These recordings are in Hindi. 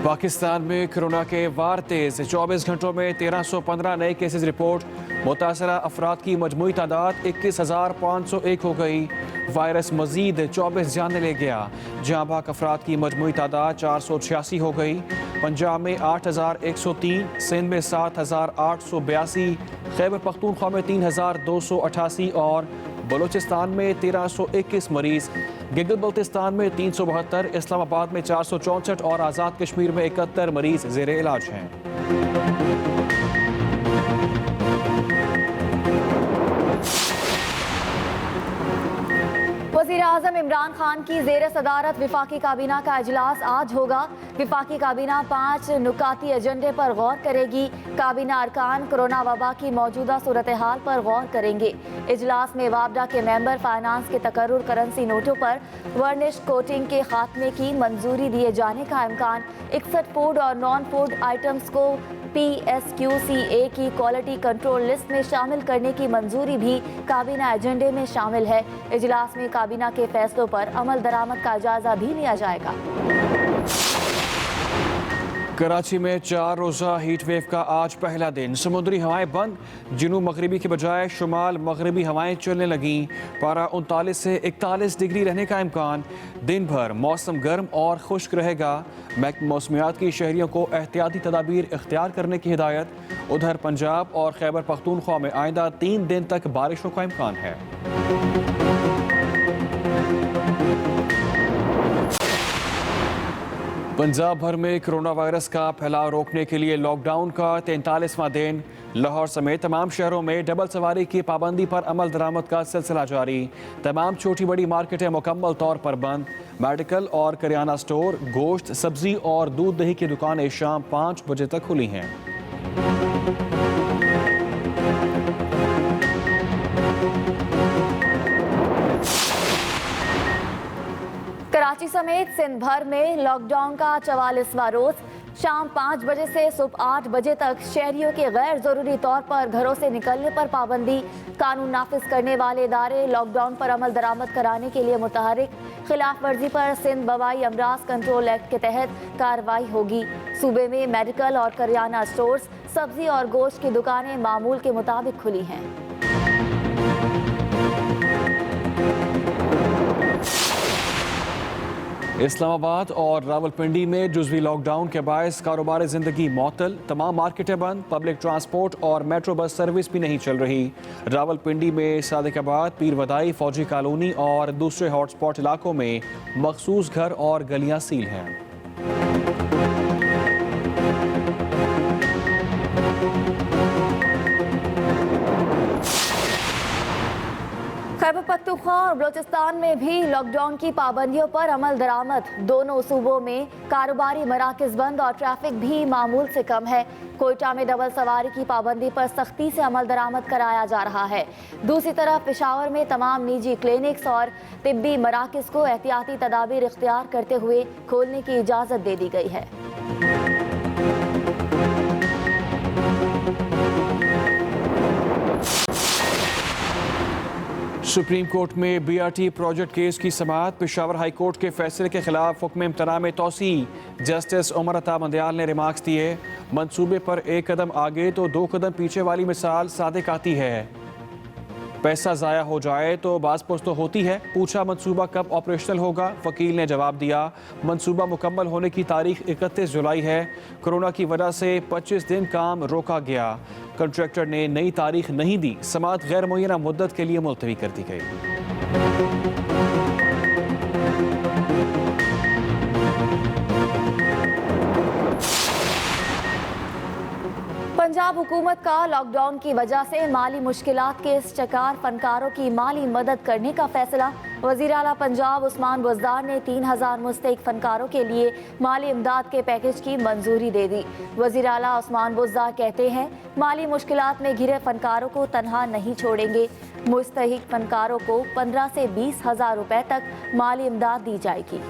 पाकिस्तान में कोरोना के वार तेज, 24 घंटों में 1315 नए केसेस रिपोर्ट। मुतासरा अफराद की मजमूई तादाद 21,501 हो गई। वायरस मजीद 24 जाने ले गया। जहाँ भाग अफराद की मजमूई तादाद 486 हो गई। पंजाब में 8,103, सिंध में 7,882, खैबर पख्तूनख्वा में 3,288 और बलूचिस्तान में 1,321 मरीज, गिलगित बल्तिस्तान में 372, इस्लामाबाद में 464 और आज़ाद कश्मीर में 71 मरीज ज़ेरे इलाज हैं। वज़ीर-ए-आज़म इमरान खान की ज़ेर सदारत विफाकी काबीना का इजलास आज होगा। विफाकी काबीना 5 नुकाती एजेंडे पर गौर करेगी। काबीना अरकान कोरोना वबा की मौजूदा सूरत हाल पर गौर करेंगे। इजलास में वापडा के मेंबर फाइनेंस के तकर्रुर करेंसी नोटों पर वर्निश कोटिंग के खात्मे की मंजूरी दिए जाने का इम्कान। 61 फूड और नॉन फूड आइटम्स को PSQCA की क्वालिटी कंट्रोल लिस्ट में शामिल करने की मंजूरी भी काबीना एजेंडे में शामिल है। इजलास में काबीना के फैसलों पर अमल दरामद का जायजा भी लिया जाएगा। कराची में 4 रोज़ा हीट वेव का आज पहला दिन। समुद्री हवाएं बंद, जनूब मगरबी के बजाय शुमाल मगरबी हवाएं चलने लगीं। पारा 39 से 41 डिग्री रहने का इम्कान। दिन भर मौसम गर्म और खुश्क रहेगा। महकमा मौसमियात की शहरियों को एहतियाती तदाबीर इख्तियार करने की हिदायत। उधर पंजाब और खैबर पख्तूनख्वा में आइंदा 3 दिन तक बारिशों का इम्कान है। पंजाब भर में कोरोना वायरस का फैलाव रोकने के लिए लॉकडाउन का 43वां दिन। लाहौर समेत तमाम शहरों में डबल सवारी की पाबंदी पर अमल दरामद का सिलसिला जारी। तमाम छोटी बड़ी मार्केटें मुकम्मल तौर पर बंद। मेडिकल और करियाना स्टोर, गोश्त, सब्जी और दूध दही की दुकानें शाम 5 बजे तक खुली हैं। कराची समेत सिंध भर में लॉकडाउन का 44वां रोज। शाम 5 बजे से सुबह 8 बजे तक शहरियों के गैर जरूरी तौर पर घरों से निकलने पर पाबंदी। कानून नाफिज करने वाले इदारे लॉकडाउन पर अमल दरामद कराने के लिए मुतहरिक। खिलाफ वर्जी पर सिंध बवाई अमराज कंट्रोल एक्ट के तहत कार्रवाई होगी। सूबे में मेडिकल और करियाना स्टोर्स, सब्जी और गोश्त की दुकानें मामूल के मुताबिक खुली हैं। इस्लामाबाद और रावलपिंडी में जुज़वी लॉकडाउन के बायस कारोबार ज़िंदगी मअतल। तमाम मार्केटें बंद, पब्लिक ट्रांसपोर्ट और मेट्रो बस सर्विस भी नहीं चल रही। रावलपिंडी में सादिकाबाद, पीर वदाई, फौजी कॉलोनी और दूसरे हॉटस्पॉट इलाकों में मखसूस घर और गलियां सील हैं। खैबर पख्तूनख्वा और बलूचिस्तान में भी लॉकडाउन की पाबंदियों पर अमल दरामद। दोनों सूबों में कारोबारी मराकज बंद और ट्रैफिक भी मामूल से कम है। कोयटा में डबल सवारी की पाबंदी पर सख्ती से अमल दरामद कराया जा रहा है। दूसरी तरफ पेशावर में तमाम निजी क्लिनिक्स और तिब्बी मराकज को एहतियाती तदाबीर इख्तियार करते हुए खोलने की इजाज़त दे दी गई है। सुप्रीम कोर्ट में BRT प्रोजेक्ट केस की समाअत। पेशावर हाई कोर्ट के फैसले के खिलाफ हुक्म इम्तना में तोसी। जस्टिस उमर अता बंदयाल ने रिमार्क्स दिए, मंसूबे पर 1 कदम आगे तो 2 कदम पीछे वाली मिसाल सादिक आती है। पैसा ज़ाया हो जाए तो बाज़ तो होती है। पूछा मंसूबा कब ऑपरेशनल होगा? वकील ने जवाब दिया, मंसूबा मुकम्मल होने की तारीख 31 जुलाई है। कोरोना की वजह से 25 दिन काम रोका गया। कंट्रैक्टर ने नई तारीख नहीं दी। समाअत गैर मुय्यना मुद्दत के लिए मुलतवी कर दी गई। पंजाब हुकूमत का लॉकडाउन की वजह से माली मुश्किलात के शिकार फनकारों की माली मदद करने का फैसला। वज़ीर आला पंजाब उस्मान बुज़दार ने 3000 मुस्तहिक फनकारों के लिए माली इमदाद के पैकेज की मंजूरी दे दी। वज़ीर आला उस्मान बुज़दार कहते हैं, माली मुश्किलात में घिरे फनकारों को तनहा नहीं छोड़ेंगे। मुस्तहिक फनकारों को 15 से 20 हज़ार रुपए तक माली इमदाद दी जाएगी।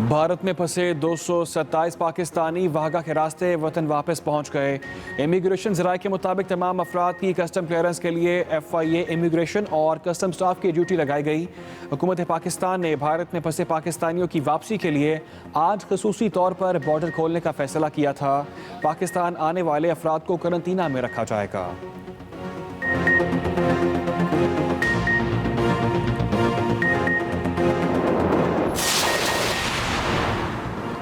भारत में फंसे 227 पाकिस्तानी वाहगा के रास्ते वतन वापस पहुंच गए। इमिग्रेशन ज़राए के मुताबिक तमाम अफराद की कस्टम क्लियरेंस के लिए FIA इमिग्रेशन और कस्टम स्टाफ की ड्यूटी लगाई गई। हुकूमत पाकिस्तान ने भारत में फंसे पाकिस्तानियों की वापसी के लिए आज खसूसी तौर पर बॉर्डर खोलने का फैसला किया था। पाकिस्तान आने वाले अफराद को करंतना में रखा जाएगा।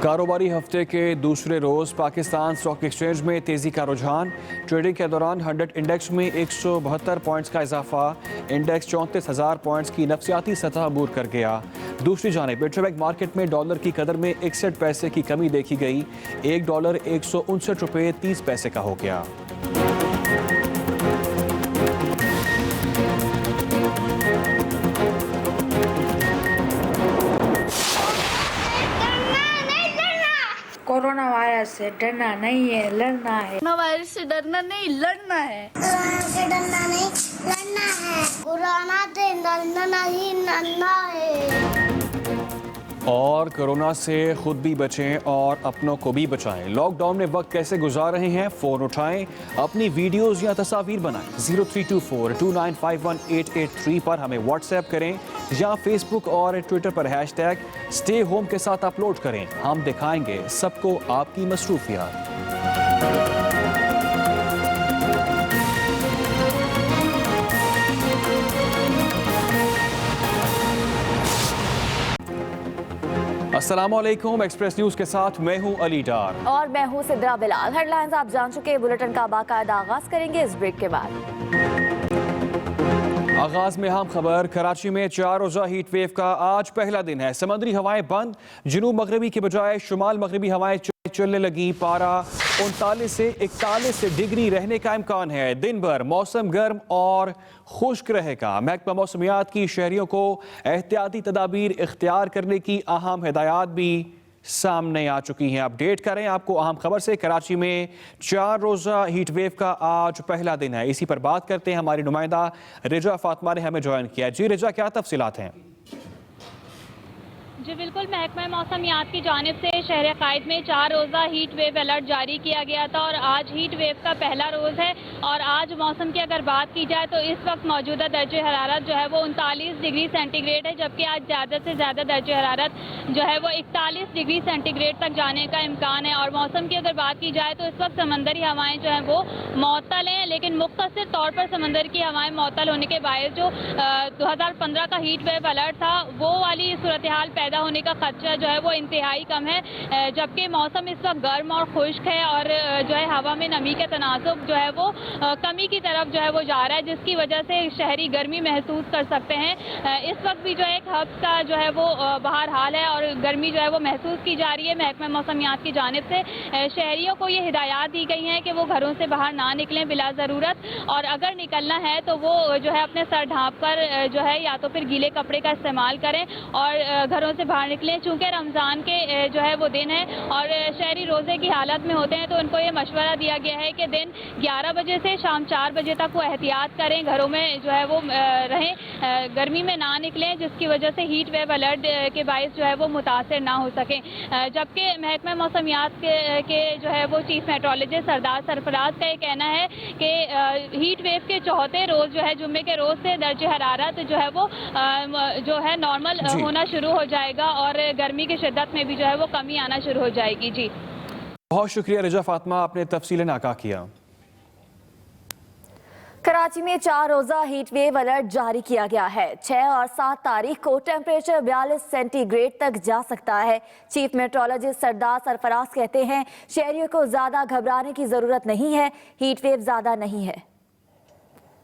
कारोबारी हफ्ते के दूसरे रोज पाकिस्तान स्टॉक एक्सचेंज में तेजी का रुझान। ट्रेडिंग के दौरान 100 इंडेक्स में 172 पॉइंट्स का इजाफा। इंडेक्स 34,000 पॉइंट्स की नफसियाती सतह अबूर कर गया। दूसरी जानिब इंटरबैंक मार्केट में डॉलर की कदर में 61 पैसे की कमी देखी गई। $1 159.30 का हो गया। कोरोना वायरस से डरना नहीं है, लड़ना है। कोरोना वायरस से डरना नहीं, लड़ना है। कोरोना से डरना नहीं, लड़ना है। कोरोना से डरना नहीं, लड़ना है। और कोरोना से खुद भी बचें और अपनों को भी बचाएं। लॉकडाउन में वक्त कैसे गुजार रहे हैं, फ़ोन उठाएं, अपनी वीडियोस या तस्वीर बनाएं। 0324295188 पर हमें व्हाट्सएप करें या फेसबुक और ट्विटर पर हैशटैग स्टे होम के साथ अपलोड करें। हम दिखाएंगे सबको आपकी मसरूफियात। अस्सलामुअलैकुम, एक्सप्रेस न्यूज के साथ मैं हूं अली डार और मैं हूं सिद्रा बिलाल। हेडलाइंस आप जान चुके। बुलेटिन का बाकायदा आगाज करेंगे इस ब्रेक के बाद। आगाज में हम खबर। कराची में 4 रोजा हीट वेव का आज पहला दिन है। समुद्री हवाएं बंद, जनूब मगरबी के बजाय शुमाल मगरबी हवाएं चलने लगी। पारा 39 से 41 डिग्री रहने का इम्कान है। दिन भर मौसम गर्म और खुश्क रहेगा। महकमा मौसमियात की शहरियों को एहतियाती तदाबीर इख्तियार करने की अहम हिदायत भी सामने आ चुकी हैं। अपडेट करें आपको अहम खबर से। कराची में 4 रोजा हीट वेव का आज पहला दिन है। इसी पर बात करते हैं। हमारी नुमाइंदा रिजा फातिमा ने हमें ज्वाइन किया। जी रिजा, क्या तफसीलात हैं? जी बिल्कुल, महकमा मौसमियात की जानिब से शहर कायद में 4 रोज़ा हीट वेव अलर्ट जारी किया गया था और आज हीट वेव का पहला रोज़ है। और आज मौसम की अगर बात की जाए तो इस वक्त मौजूदा दर्जे हरारत जो है वो 39 डिग्री सेंटीग्रेड है, जबकि आज ज़्यादा से ज़्यादा दर्जे हरारत जो है वो 41 डिग्री सेंटीग्रेड तक जाने का इम्कान है। और मौसम की अगर बात की जाए तो इस वक्त समंदरी हवाएँ जो हैं वो मअतल हैं, लेकिन मुख्तसर तौर पर समंदर की हवाएँ मअतल होने के बायस जो 2015 का हीट वेव अलर्ट था वो वाली सूरत हाल पैदा होने का खदशा जो है वो इंतहाई कम है। जबकि मौसम इस वक्त गर्म और खुश्क है और जो है हवा में नमी का तनासुब जो है वो कमी की तरफ जो है वो जा रहा है, जिसकी वजह से शहरी गर्मी महसूस कर सकते हैं। इस वक्त भी जो है एक हफ्ते का जो है वो बाहर हाल है और गर्मी जो है वो महसूस की जा रही है। महकमा मौसमियात की जानिब से शहरियों को ये हिदायत दी गई हैं कि वो घरों से बाहर ना निकलें बिला ज़रूरत, और अगर निकलना है तो वो जो है अपने सर ढाँप कर जो है या तो फिर गीले कपड़े का इस्तेमाल करें और घरों से बाहर निकलें। चूँकि रमज़ान के जो है वो दिन है और शहरी रोज़े की हालत में होते हैं, तो उनको ये मशवरा दिया गया है कि दिन 11 बजे से शाम 4 बजे तक वो एहतियात करें, घरों में जो है वो रहें, गर्मी में ना निकलें, जिसकी वजह से हीट वेव अलर्ट के बायस जो है वो मुतासर ना हो सकें। जबकि महकमा मौसमियात के जो है वो चीफ मेट्रोलॉजिस्ट सरदार सरफराज का ये कहना है कि हीट वेव के चौथे रोज़ जो है जुम्मे के रोज़ से दर्जे हरारत जो है वो जो है नॉर्मल होना शुरू हो जाएगा और गर्मी की शिद्दत में भी जो है वो कमी आना शुरू हो जाएगी। जी बहुत शुक्रिया रिजा फातिमा, आपने तफसीलें नाका किया। कराची में 4 रोजा हीट वेव अलर्ट जारी किया गया है। 6 और 7 तारीख को टेम्परेचर 42 सेंटीग्रेड तक जा सकता है। चीफ मेट्रोलॉजिस्ट सरदार सरफराज कहते हैं शहरियों को ज्यादा घबराने की जरूरत नहीं है, हीट वेव ज्यादा नहीं है।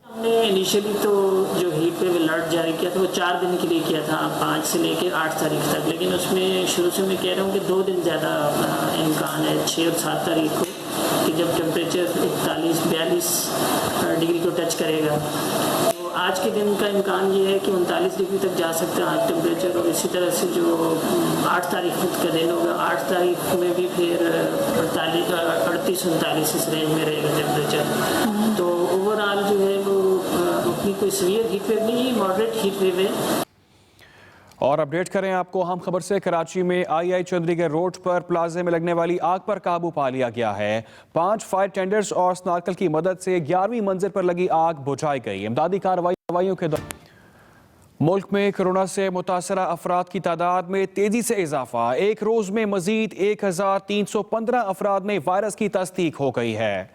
हमने इनिशियली तो जो हीट वेव अलर्ट जारी किया था वो 4 दिन के लिए किया था, 5 से लेकर 8 तारीख तक, लेकिन उसमें शुरू से मैं कह रहा हूँ कि 2 दिन ज़्यादा इम्कान है 6 और 7 तारीख को, कि जब टेम्परेचर 41-42 डिग्री को टच करेगा। तो आज के दिन का इम्कान ये है कि 39 डिग्री तक जा सकता है आज टेम्परेचर। और इसी तरह से जो 8 तारीख का दिन होगा, 8 तारीख में भी फिर 38-39 इस रेंज में रहेगा टेम्परेचर। तो ओवरऑल जो है वो अपनी कोई सीवियर हीट वेव नहीं है, मॉडरेट हीट वेव है। और अपडेट करें आपको हम खबर से। कराची में आई चंद्रीगढ़ रोड पर प्लाजे में लगने वाली आग पर काबू पा लिया गया है। 5 फायर टेंडर्स और स्नार्कल की मदद से 11वीं मंजिल पर लगी आग बुझाई गई। इमदादी कार्रवाइयों के दौरान मुल्क में कोरोना से मुतासरा अफराद की तादाद में तेजी से इजाफा। एक रोज में मजीद 1315 अफराद में वायरस की तस्दीक हो गई है।